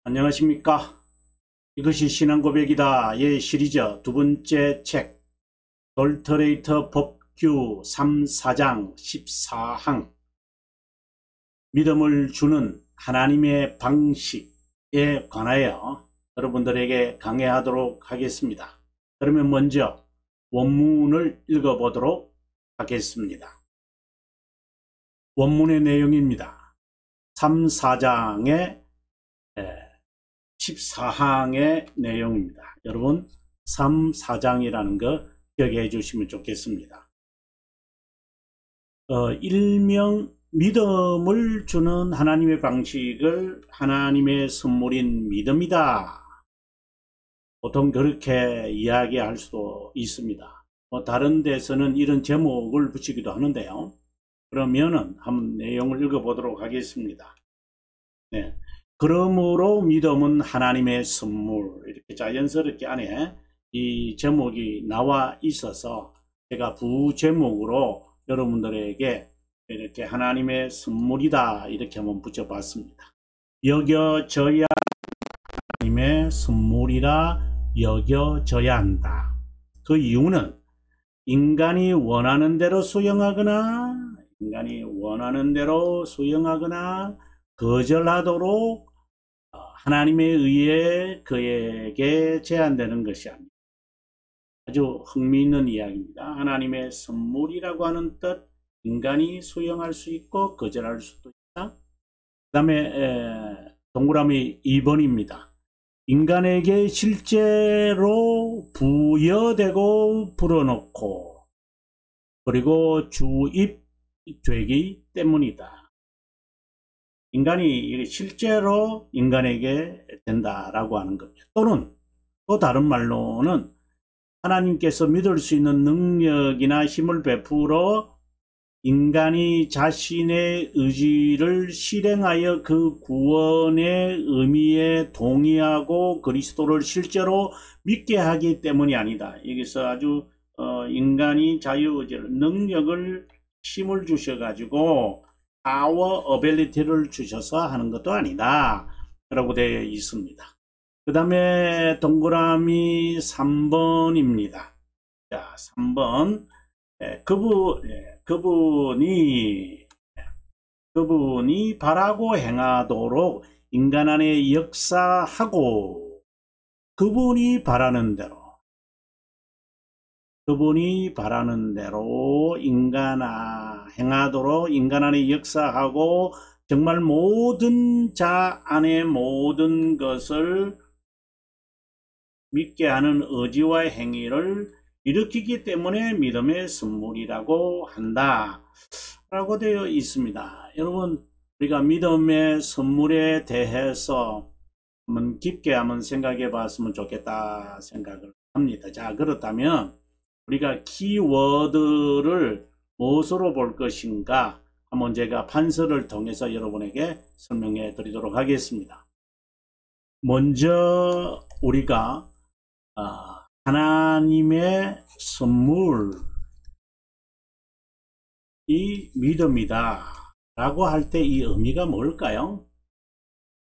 안녕하십니까. 이것이 신앙고백이다의 시리즈 두 번째 책 돌터레이터 법규 3, 4장 14항 믿음을 주는 하나님의 방식에 관하여 여러분들에게 강해하도록 하겠습니다. 그러면 먼저 원문을 읽어보도록 하겠습니다. 원문의 내용입니다. 3, 4장의 14항의 내용입니다. 여러분 3, 4장이라는 거 기억해 주시면 좋겠습니다. 일명 믿음을 주는 하나님의 방식을 하나님의 선물인 믿음이다. 보통 그렇게 이야기할 수도 있습니다. 다른 데서는 이런 제목을 붙이기도 하는데요. 그러면은 한번 내용을 읽어보도록 하겠습니다. 네. 그러므로 믿음은 하나님의 선물, 이렇게 자연스럽게 안에 이 제목이 나와 있어서 제가 부제목으로 여러분들에게 이렇게 하나님의 선물이다 이렇게 한번 붙여봤습니다. 여겨져야 하나님의 선물이라 여겨져야 한다. 그 이유는 인간이 원하는 대로 수용하거나 거절하도록 하나님에 의해 그에게 제한되는 것이 아닙니다. 아주 흥미있는 이야기입니다. 하나님의 선물이라고 하는 뜻, 인간이 수용할 수 있고 거절할 수도 있다. 그 다음에 동그라미 2번입니다. 인간에게 실제로 부여되고 불어넣고 그리고 주입되기 때문이다. 인간이 실제로 인간에게 된다라고 하는 겁니다. 또는 또 다른 말로는 하나님께서 믿을 수 있는 능력이나 힘을 베풀어 인간이 자신의 의지를 실행하여 그 구원의 의미에 동의하고 그리스도를 실제로 믿게 하기 때문이 아니다. 여기서 아주 인간이 자유의지를 능력을 힘을 주셔가지고 파워 어빌리티를 주셔서 하는 것도 아니다 라고 되어 있습니다. 그 다음에 동그라미 3번입니다. 자, 3번 그분이 바라고 행하도록 인간 안에 역사하고 그분이 바라는 대로 행하도록 인간 안에 역사하고 정말 모든 자 안에 모든 것을 믿게 하는 의지와 행위를 일으키기 때문에 믿음의 선물이라고 한다 라고 되어 있습니다. 여러분 우리가 믿음의 선물에 대해서 한번 깊게 한번 생각해 봤으면 좋겠다 생각을 합니다. 자, 그렇다면 우리가 키워드를 무엇으로 볼 것인가 한번 제가 판서를 통해서 여러분에게 설명해 드리도록 하겠습니다. 먼저 우리가 하나님의 선물이 믿음이다 라고 할 때 이 의미가 뭘까요?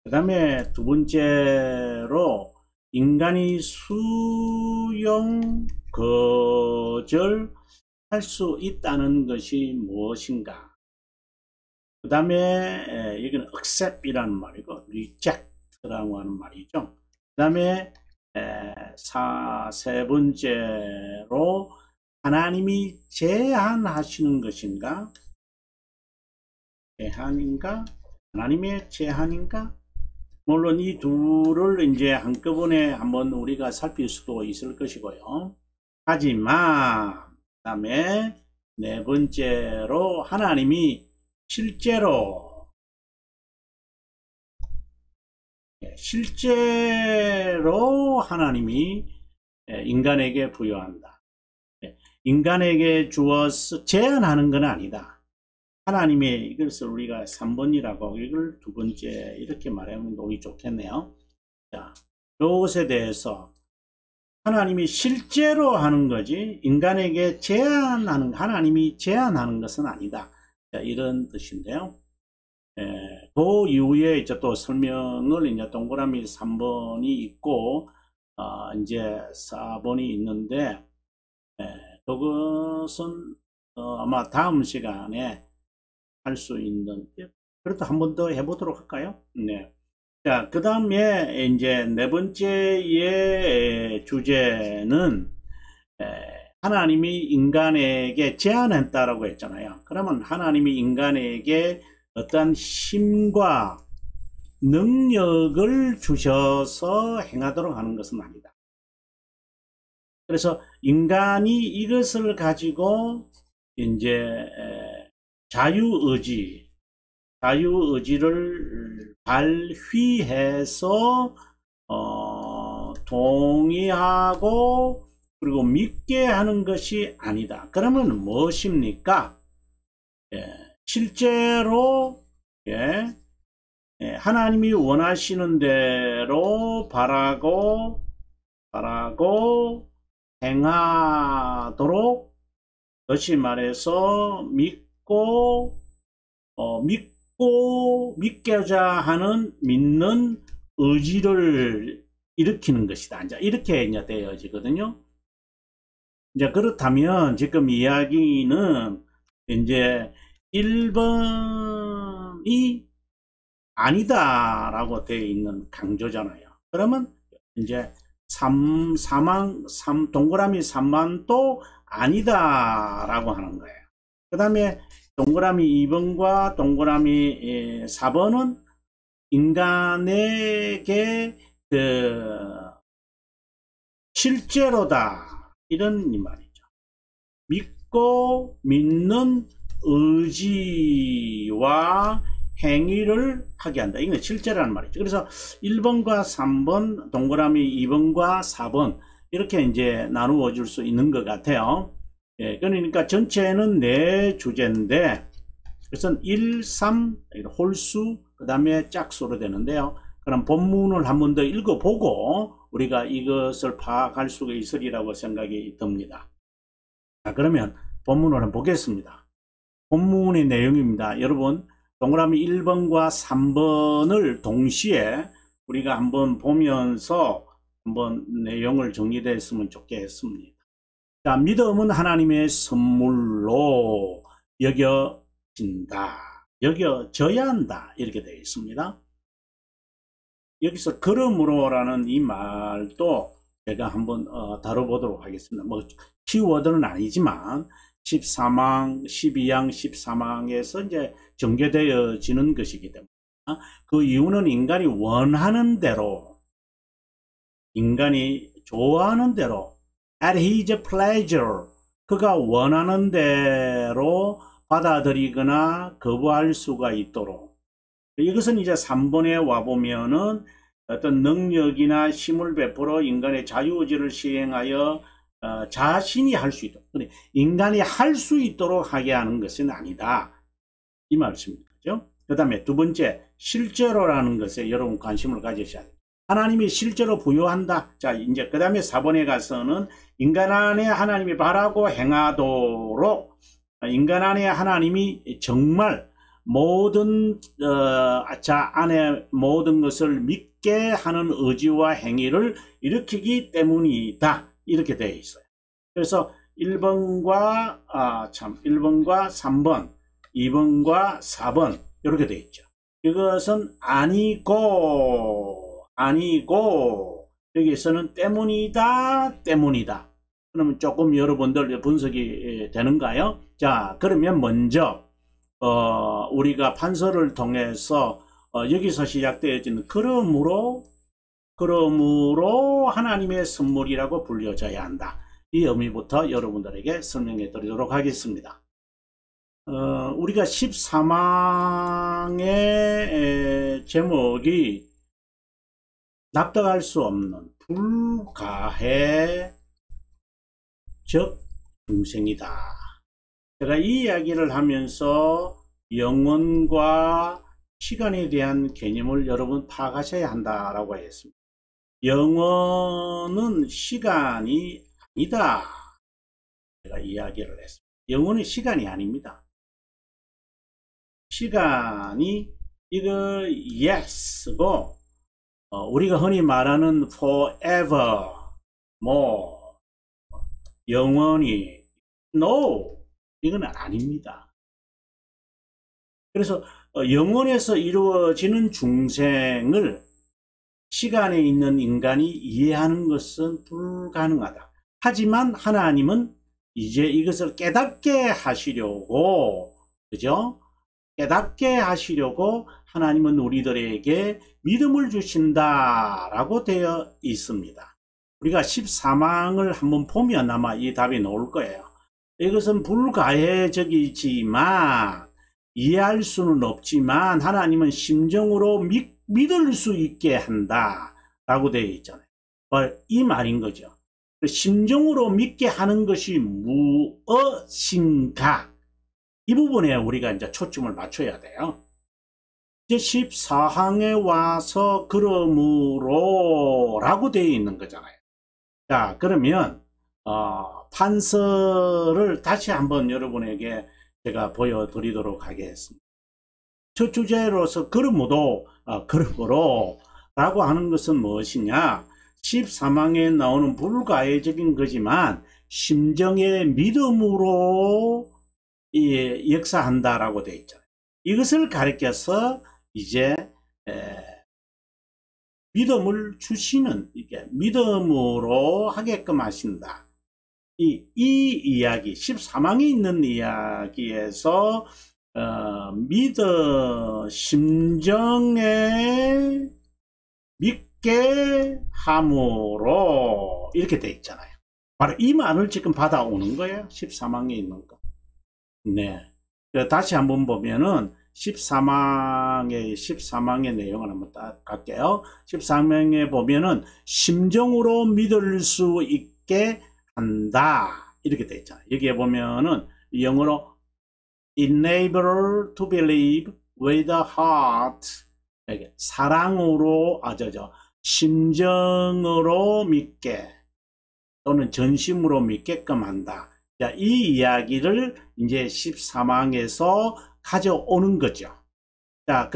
그 다음에 두 번째로 인간이 수용 거절할 수 있다는 것이 무엇인가? 그 다음에 여기는 accept이라는 말이고 reject라고 하는 말이죠. 그 다음에 세 번째로 하나님이 제한하시는 것인가? 제한인가? 하나님의 제한인가? 물론 이 둘을 이제 한꺼번에 한번 우리가 살필 수도 있을 것이고요. 하지만 그 다음에 네 번째로 하나님이 실제로 하나님이 인간에게 부여한다. 인간에게 주어서 제한하는 건 아니다. 하나님의 이것을 우리가 3번이라고 이걸 두 번째 이렇게 말하면 오기 좋겠네요. 자, 이것에 대해서 하나님이 실제로 하는 거지 인간에게 하나님이 제한하는 것은 아니다. 자, 이런 뜻인데요. 그 이후에 이제 또 설명을 이제 동그라미 3번이 있고, 이제 4번이 있는데, 그것은 아마 다음 시간에 할 수 있는, 그래도 한 번 더 해보도록 할까요? 네. 자, 그 다음에 이제 네 번째의 주제는 하나님이 인간에게 제안했다라고 했잖아요. 그러면 하나님이 인간에게 어떠한 힘과 능력을 주셔서 행하도록 하는 것은 아니다. 그래서 인간이 이것을 가지고 이제 자유의지를 발휘해서 동의하고 그리고 믿게 하는 것이 아니다. 그러면 무엇입니까? 실제로 하나님이 원하시는 대로 바라고 행하도록, 다시 말해서 믿고자 하는 믿는 의지를 일으키는 것이다. 이제 이렇게 이제 되어지거든요. 이제 그렇다면 지금 이야기는 이제 1번이 아니다라고 되어 있는 강조잖아요. 그러면 이제 동그라미 3번도 아니다라고 하는 거예요. 그 다음에 동그라미 2번과 동그라미 4번은 인간에게 실제로다, 이런 말이죠. 믿고 믿는 의지와 행위를 하게 한다. 이건 실제라는 말이죠. 그래서 1번과 3번, 동그라미 2번과 4번 이렇게 이제 나누어 줄 수 있는 것 같아요. 그러니까 전체는 네 주제인데, 그래서 1, 3 홀수, 그 다음에 짝수로 되는데요. 그럼 본문을 한 번 더 읽어보고 우리가 이것을 파악할 수가 있으리라고 생각이 듭니다. 자, 그러면 본문을 한번 보겠습니다. 본문의 내용입니다. 여러분, 동그라미 1번과 3번을 동시에 우리가 한번 보면서 한번 내용을 정리됐으면 좋겠습니다. 자, 믿음은 하나님의 선물로 여겨져야 한다, 이렇게 되어 있습니다. 여기서 그러므로라는 이 말도 제가 한번 다뤄보도록 하겠습니다. 뭐 키워드는 아니지만 13항, 12항, 13항에서 이제 전개되어지는 것이기 때문에, 그 이유는 인간이 원하는 대로, 인간이 좋아하는 대로, at his pleasure, 그가 원하는 대로 받아들이거나 거부할 수가 있도록. 이것은 이제 3번에 와보면은 어떤 능력이나 힘을 베풀어 인간의 자유의지를 시행하여 자신이 할 수 있도록, 인간이 할 수 있도록 하게 하는 것은 아니다, 이 말씀입니다. 그 다음에 두 번째, 실제로라는 것에 여러분 관심을 가지셔야 돼요. 하나님이 실제로 부여한다. 자, 이제 그 다음에 4번에 가서는 인간 안에 하나님이 바라고 행하도록, 인간 안에 하나님이 정말 모든 자 안에 모든 것을 믿게 하는 의지와 행위를 일으키기 때문이다, 이렇게 되어 있어요. 그래서 1번과 3번, 2번과 4번 이렇게 되어 있죠. 이것은 아니고 여기서는 때문이다. 그러면 조금 여러분들 분석이 되는가요? 자, 그러면 먼저 우리가 판서를 통해서 여기서 시작되어지는 그러므로 하나님의 선물이라고 불려져야 한다, 이 의미부터 여러분들에게 설명해 드리도록 하겠습니다. 우리가 13항의 제목이 납득할 수 없는 불가해적 중생이다. 제가 이 이야기를 하면서 영혼과 시간에 대한 개념을 여러분 파악하셔야 한다라고 했습니다. 영혼은 시간이 아니다, 제가 이야기를 했습니다. 영혼은 시간이 아닙니다. 시간이 이거 yes고 우리가 흔히 말하는 forever 뭐 영원히 no 이건 아닙니다. 그래서 영원에서 이루어지는 중생을 시간에 있는 인간이 이해하는 것은 불가능하다. 하지만 하나님은 이제 이것을 깨닫게 하시려고, 그죠? 깨닫게 하시려고 하나님은 우리들에게 믿음을 주신다라고 되어 있습니다. 우리가 14망을 한번 보면 아마 이 답이 나올 거예요. 이것은 불가해적이지만 이해할 수는 없지만 하나님은 심정으로 믿을 수 있게 한다 라고 되어 있잖아요. 이 말인 거죠. 심정으로 믿게 하는 것이 무엇인가, 이 부분에 우리가 이제 초점을 맞춰야 돼요. 이제 14항에 와서 그러므로 라고 되어 있는 거잖아요. 자, 그러면 판서를 다시 한번 여러분에게 제가 보여드리도록 하겠습니다. 첫 주제로서 그러므로 라고 하는 것은 무엇이냐, 13항에 나오는 불가해적인 거지만 심정의 믿음으로 역사한다라고 되어 있잖아요. 이것을 가리켜서 이제 믿음을 주시는, 이게 믿음으로 하게끔 하신다. 이 이야기 13항에 있는 이야기에서 심정에 믿게 함으로 이렇게 돼 있잖아요. 바로 이 말을 지금 받아오는 거예요. 13항에 있는 거. 네. 다시 한번 보면은 13항의 내용을 한번 딱 갈게요. 13항에 보면은 심정으로 믿을 수 있게 한다 이렇게 돼 있잖아요. 여기에 보면은 영어로 enable to believe with the heart, 사랑으로 심정으로 믿게 또는 전심으로 믿게끔 한다. 자, 이 이야기를 이제 13항에서 가져오는 거죠. 자,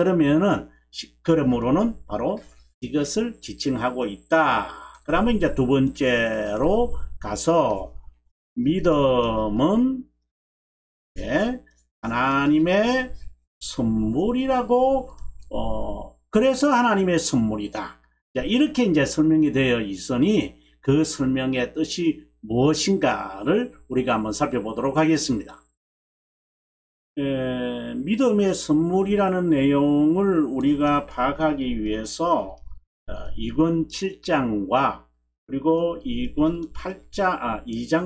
그러므로는 바로 이것을 지칭하고 있다. 그러면 이제 두 번째로 가서 믿음은 하나님의 선물이라고, 그래서 하나님의 선물이다. 자, 이렇게 이제 설명이 되어 있으니 그 설명의 뜻이 무엇인가를 우리가 한번 살펴보도록 하겠습니다. 믿음의 선물이라는 내용을 우리가 파악하기 위해서 2권 7장과 그리고 2장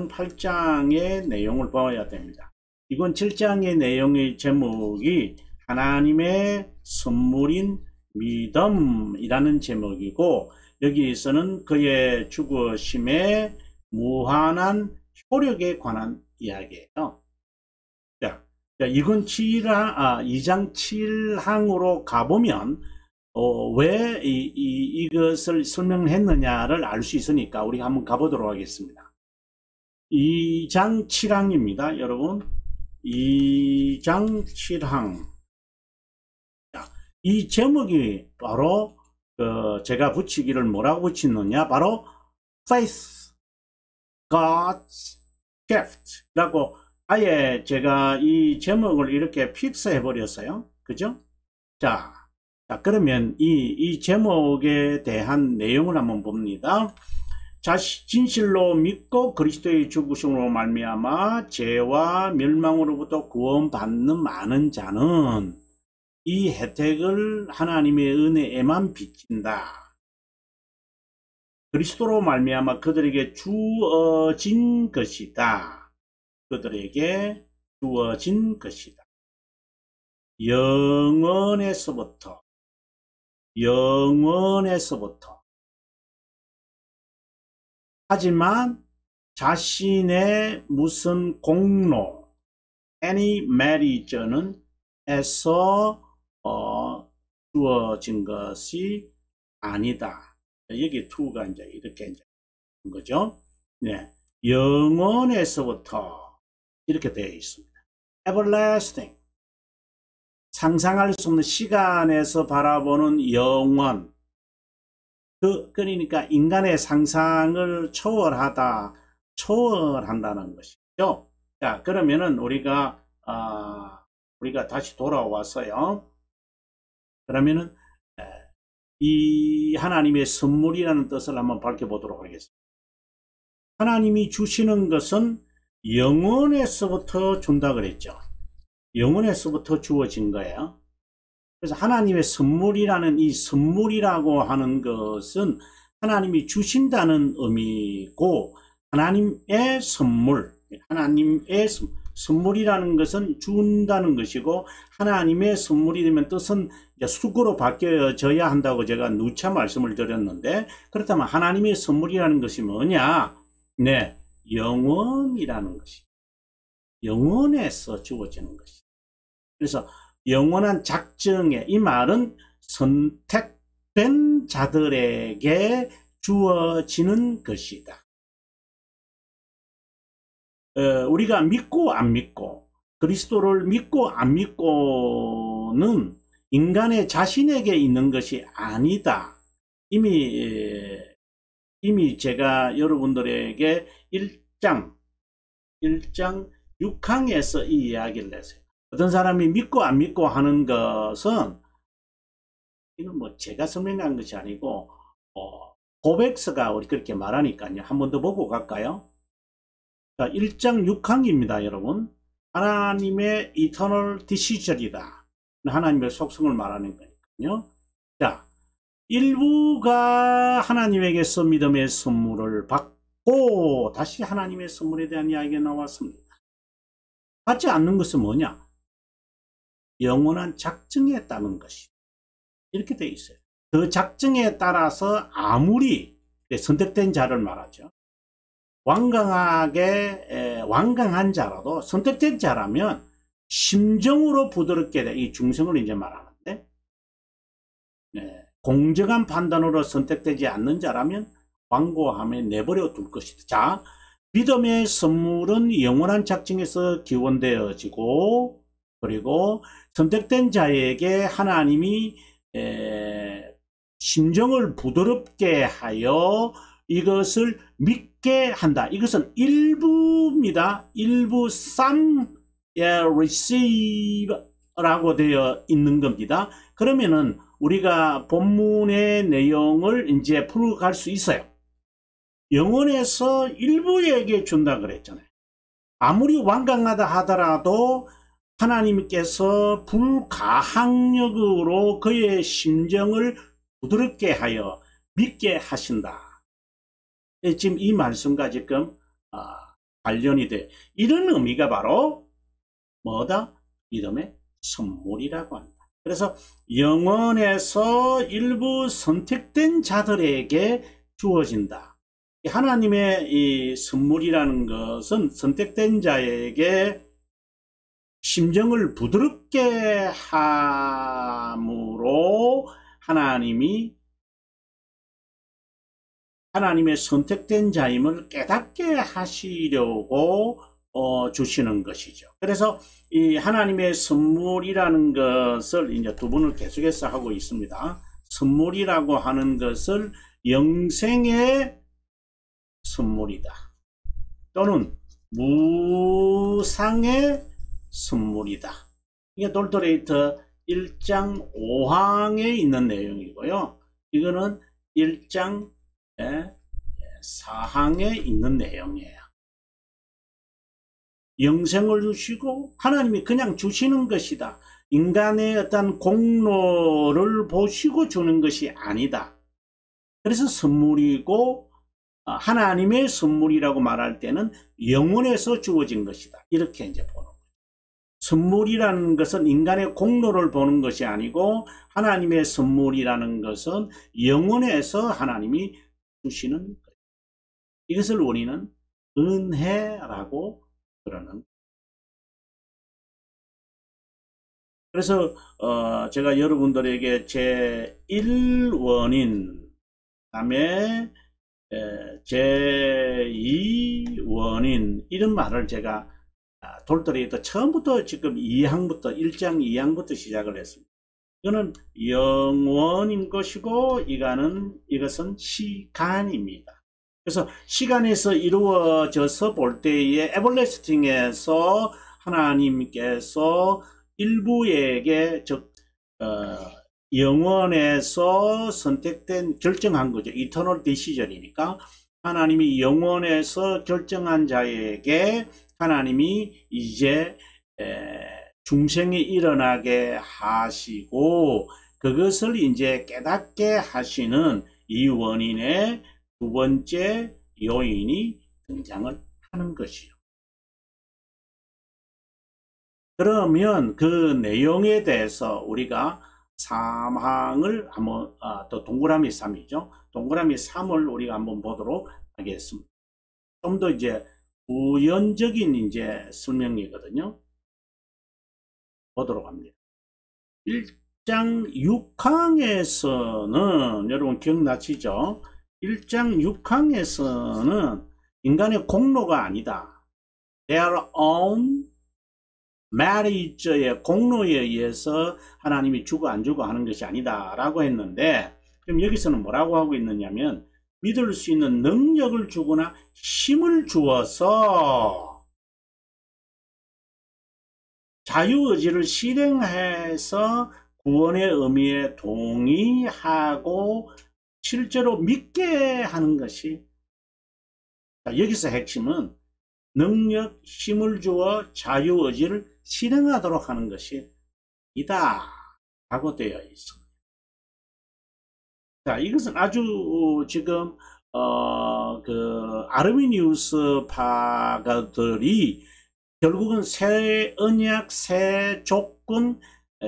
8장의 내용을 봐야 됩니다. 2권 7장의 내용의 제목이 하나님의 선물인 믿음이라는 제목이고, 여기에서는 그의 죽으심의 무한한 효력에 관한 이야기예요. 자, 2장 7항으로 가보면 왜 이것을 설명했느냐를 알 수 있으니까 우리가 한번 가보도록 하겠습니다. 2장 7항입니다, 여러분. 2장 7항. 이 제목이 바로 제가 붙이기를 뭐라고 붙이느냐, 바로 Faith, God's Gift 라고 아예 제가 이 제목을 이렇게 픽스해 버렸어요. 그죠? 자, 그러면 이 제목에 대한 내용을 한번 봅니다. 진실로 믿고 그리스도의 죽으심으로 말미암아 죄와 멸망으로부터 구원받는 많은 자는 이 혜택을 하나님의 은혜에만 비친다. 그리스도로 말미암아 그들에게 주어진 것이다. 그들에게 주어진 것이다. 영원에서부터 하지만 자신의 무슨 공로, any merit는 에서 주어진 것이 아니다. 여기 to가 이제 이렇게 이제 거죠. 네, 영원에서부터 이렇게 되어 있습니다. everlasting. 상상할 수 없는 시간에서 바라보는 영원. 그러니까 인간의 상상을 초월한다는 것이죠. 자, 그러면은 우리가 다시 돌아와서요. 그러면은 이 하나님의 선물이라는 뜻을 한번 밝혀보도록 하겠습니다. 하나님이 주시는 것은 영원에서부터 준다 그랬죠. 영원에서부터 주어진 거예요. 그래서 하나님의 선물이라는 이 선물이라고 하는 것은 하나님이 주신다는 의미고, 하나님의 선물이라는 것은 준다는 것이고, 하나님의 선물이 되면 뜻은 수고로 바뀌어져야 한다고 제가 누차 말씀을 드렸는데, 그렇다면 하나님의 선물이라는 것이 뭐냐? 네, 영원이라는 것이, 영원에서 주어지는 것이. 그래서 영원한 작정에, 이 말은 선택된 자들에게 주어지는 것이다. 우리가 믿고 안 믿고, 그리스도를 믿고 안 믿고는 인간의 자신에게 있는 것이 아니다. 이미 제가 여러분들에게 1장 6항에서 이 이야기를 했어요. 어떤 사람이 믿고 안 믿고 하는 것은, 이건 뭐 제가 설명한 것이 아니고 고백서가 우리 그렇게 말하니까요. 한 번 더 보고 갈까요? 자, 1장 6항입니다, 여러분. 하나님의 이터널 디시전이다. 하나님의 속성을 말하는 거니까요. 자, 일부가 하나님에게서 믿음의 선물을 받고, 다시 하나님의 선물에 대한 이야기가 나왔습니다. 받지 않는 것은 뭐냐? 영원한 작정에 따른 것이다. 이렇게 되어 있어요. 그 작정에 따라서 아무리 선택된 자를 말하죠. 완강한 자라도, 선택된 자라면 심정으로 부드럽게 돼. 이 중성을 이제 말하는데, 네, 공정한 판단으로 선택되지 않는 자라면 완고함에 내버려 둘 것이다. 자, 믿음의 선물은 영원한 작정에서 기원되어지고, 그리고 선택된 자에게 하나님이 심정을 부드럽게 하여 이것을 믿게 한다. 이것은 일부입니다. 일부 some receive라고 되어 있는 겁니다. 그러면은 우리가 본문의 내용을 이제 풀어갈 수 있어요. 영원에서 일부에게 준다 그랬잖아요. 아무리 완강하다 하더라도 하나님께서 불가항력으로 그의 심정을 부드럽게 하여 믿게 하신다. 지금 이 말씀과 지금 관련이 돼. 이런 의미가 바로 뭐다? 믿음의 선물이라고 한다. 그래서 영원에서 일부 선택된 자들에게 주어진다. 하나님의 이 선물이라는 것은 선택된 자에게 심정을 부드럽게 함으로 하나님의 선택된 자임을 깨닫게 하시려고 주시는 것이죠. 그래서 이 하나님의 선물이라는 것을 이제 두 분을 계속해서 하고 있습니다. 선물이라고 하는 것을 영생의 선물이다. 또는 무상의 선물이다. 이게 돌토레이터 1장 5항에 있는 내용이고요. 이거는 1장 4항에 있는 내용이에요. 영생을 주시고 하나님이 그냥 주시는 것이다. 인간의 어떤 공로를 보시고 주는 것이 아니다. 그래서 선물이고, 하나님의 선물이라고 말할 때는 영원에서 주어진 것이다. 이렇게 이제 보는 거예요. 선물이라는 것은 인간의 공로를 보는 것이 아니고, 하나님의 선물이라는 것은 영원에서 하나님이 주시는 거예요. 이것을 우리는 은혜라고 그러는. 그래서 제가 여러분들에게 제1원인, 그다음에 제2원인 이런 말을 제가 돌더리에도 처음부터 지금 2항부터 1장 2항부터 시작을 했습니다. 이거는 영원인 것이고 이것은 시간입니다. 그래서 시간에서 이루어져서 볼 때에 에버래스팅에서 하나님께서 일부에게 즉 영원에서 선택된 결정한 거죠. 이터널 디시전이니까 하나님이 영원에서 결정한 자에게 하나님이 이제 중생이 일어나게 하시고 그것을 이제 깨닫게 하시는 이 원인의 두 번째 요인이 등장을 하는 것이요. 그러면 그 내용에 대해서 우리가 3항을 한번 또 동그라미 3이죠. 동그라미 3을 우리가 한번 보도록 하겠습니다. 좀 더 이제 부연적인 이제 설명이거든요. 보도록 합니다. 1장 6항에서는 여러분 기억나시죠? 1장 6항에서는 인간의 공로가 아니다. Their own marriage의 공로에 의해서 하나님이 주고 안 주고 하는 것이 아니다 라고 했는데 그럼 여기서는 뭐라고 하고 있느냐면 믿을 수 있는 능력을 주거나 힘을 주어서 자유의지를 실행해서 구원의 의미에 동의하고 실제로 믿게 하는 것이 여기서 핵심은 능력, 힘을 주어 자유의지를 실행하도록 하는 것이 이다 라고 되어 있습니다. 자, 이것은 아주 지금 아르미니우스 파가들이 결국은 새 언약, 새 조건,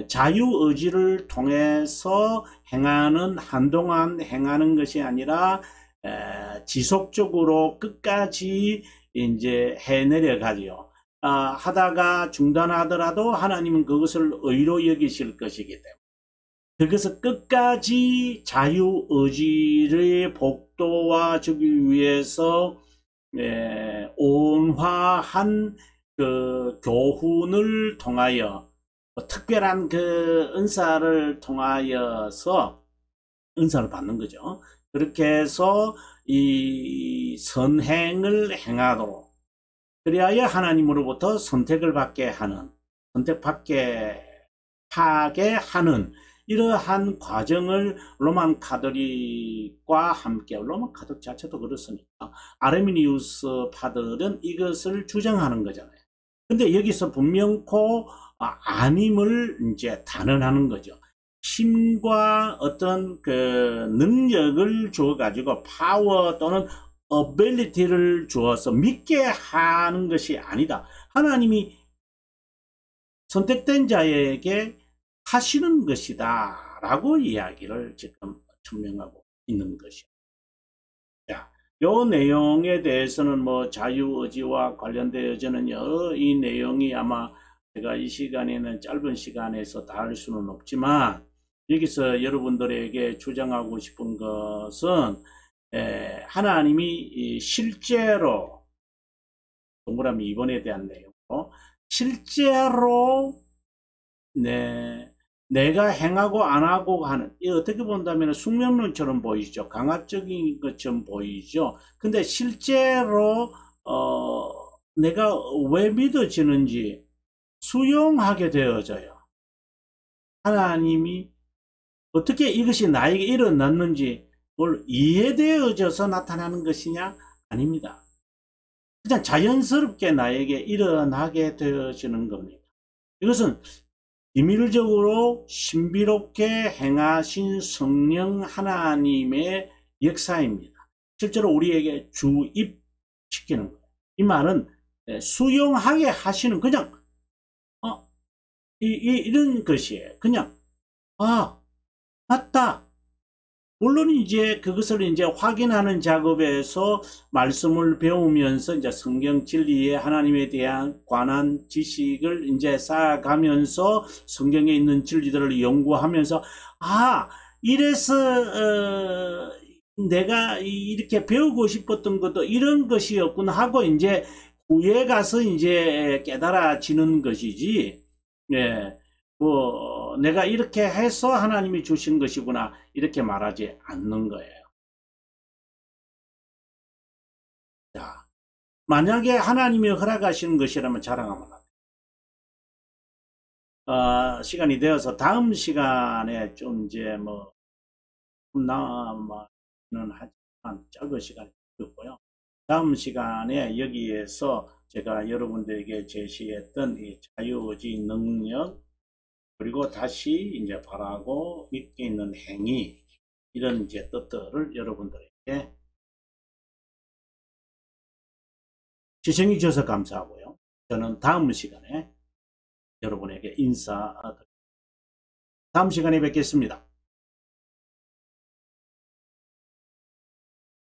자유의지를 통해서 행하는 한동안 행하는 것이 아니라 지속적으로 끝까지 이제 해내려 가지요. 하다가 중단하더라도 하나님은 그것을 의로 여기실 것이기 때문에 그것을 끝까지 자유의지의 복도화 주기 위해서 온화한 그 교훈을 통하여 특별한 그 은사를 통하여서 은사를 받는 거죠. 그렇게 해서 이 선행을 행하도록 그리하여 하나님으로부터 선택을 받게 하는 선택받게 하게 하는 이러한 과정을 로만 카톨릭과 함께 로만 카톨릭 자체도 그렇습니까? 아르미니우스 파들은 이것을 주장하는 거잖아요. 근데 여기서 분명코 아님을 이제 단언하는 거죠. 힘과 어떤 그 능력을 주어 가지고 파워 또는 어빌리티를 주어서 믿게 하는 것이 아니다. 하나님이 선택된 자에게 하시는 것이다 라고 이야기를 지금 증명하고 있는 것이요. 자, 요 내용에 대해서는 뭐 자유의지와 관련되어서는요, 이 내용이 아마 제가 이 시간에는 짧은 시간에서 다 할 수는 없지만 여기서 여러분들에게 주장하고 싶은 것은 하나님이 실제로 동그라미 2번에 대한 내용으로 실제로 내가 행하고 안 하고 하는 이 어떻게 본다면 숙명론처럼 보이죠. 강압적인 것처럼 보이죠. 근데 실제로 내가 왜 믿어지는지 수용하게 되어져요. 하나님이 어떻게 이것이 나에게 일어났는지 그걸 이해되어져서 나타나는 것이냐? 아닙니다. 그냥 자연스럽게 나에게 일어나게 되어지는 겁니다. 이것은 비밀적으로 신비롭게 행하신 성령 하나님의 역사입니다. 실제로 우리에게 주입시키는 거예요. 이 말은 수용하게 하시는 그냥 이런 것이에요. 그냥 맞다. 물론 이제 그것을 이제 확인하는 작업에서 말씀을 배우면서 이제 성경 진리에 하나님에 대한 관한 지식을 이제 쌓아가면서 성경에 있는 진리들을 연구하면서 이래서 내가 이렇게 배우고 싶었던 것도 이런 것이었구나 하고 이제 후에 가서 이제 깨달아지는 것이지, 예, 뭐, 내가 이렇게 해서 하나님이 주신 것이구나, 이렇게 말하지 않는 거예요. 자, 만약에 하나님이 허락하시는 것이라면 자랑하면 안 돼요. 시간이 되어서 다음 시간에 좀 이제 뭐, 남아는 하지만 적은 시간이 되고요. 다음 시간에 여기에서 제가 여러분들에게 제시했던 이 자유의지 능력, 그리고 다시 이제 바라고 믿게 있는 행위, 이런 이제 뜻들을 여러분들에게 시청해 주셔서 감사하고요. 저는 다음 시간에 여러분에게 인사드립니다. 다음 시간에 뵙겠습니다.